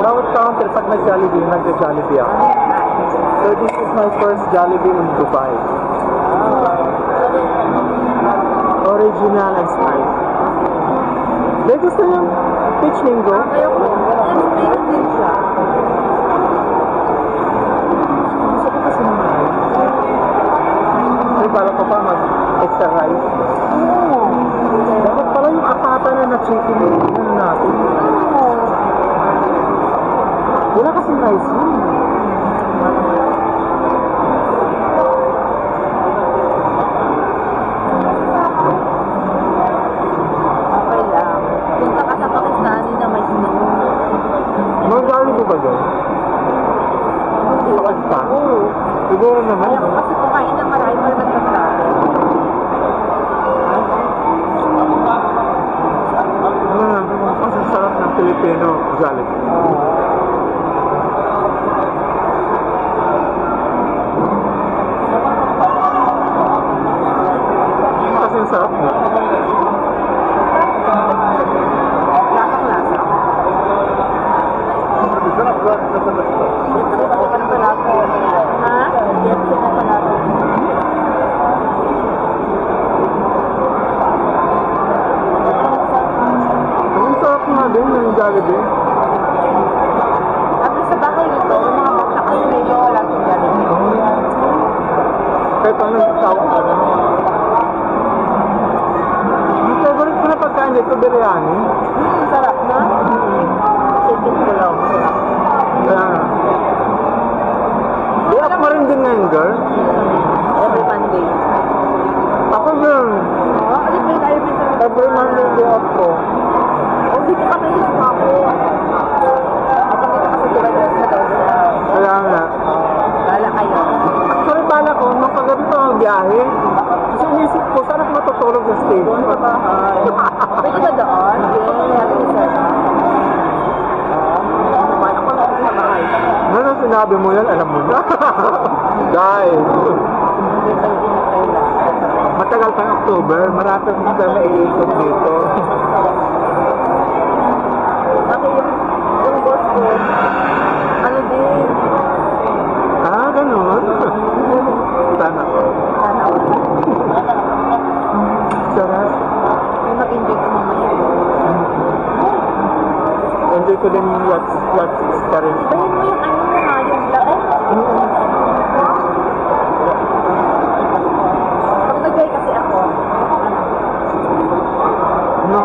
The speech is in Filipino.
Bawat counter, pag nag-Jollibee, nag-Jollibee ako. So this is my first Jollibee in Dubai. Original and spice. May gusto niyo peach mango? Gusto ko kasi ng rice. Ay, para ko pa mag-extra rice. Dapat pala yung akata na chicken yun natin. Wala kasing rice yun. Okay lang. Punta ka sa Pakistani na may snow. Mag-gari ko ba doon? Pakistan? Siguro naman. Kaya kasi kumain ng marami mo naman sa travel. Kasi sarap ng Filipino Jollibee. Kasi sarap na. Lasang-lasa. Ha? Yes, pinapalato. Ang sarap nga din ng Jollibee. At sa bahay nito, yung mga bata kasi medyo wala sa Jollibee. Kahit ano tawag ka na. Yung favorite ko na pagkain dito, biryani. Sarap na. Chicken pulaw. Kaya nga. Di ako rin din ngayon, girl. Every Monday. Ako din. Ano ba yung tayo may sarap? Every Monday day off ko. O, dito ka kayo sa ako. Kapag dito kasi diba sa daw na. Kaya nga. Bala kayo. Actually, bala ko, nung kagabi pa ang biyahe. Kasi inisip ko, saan ako matutulog sa station? Sa bahay. Pwede ba doon? Yes. Paano ko lang sa bahay? Nung sinabi mo yan, alam mo na. Dahil, matagal pa yung October, marami pa tayo maiikot dito. Okay, yung boss ko, ano din? Ah, ganun. Sana ko. Sana ako. Sarap. May mag-enjoy ko mamaya. Enjoy ko din yung yacht pa rin. Ibahin mo yung ano mo ha, yung vlog. Pag nag-joy kasi ako, No.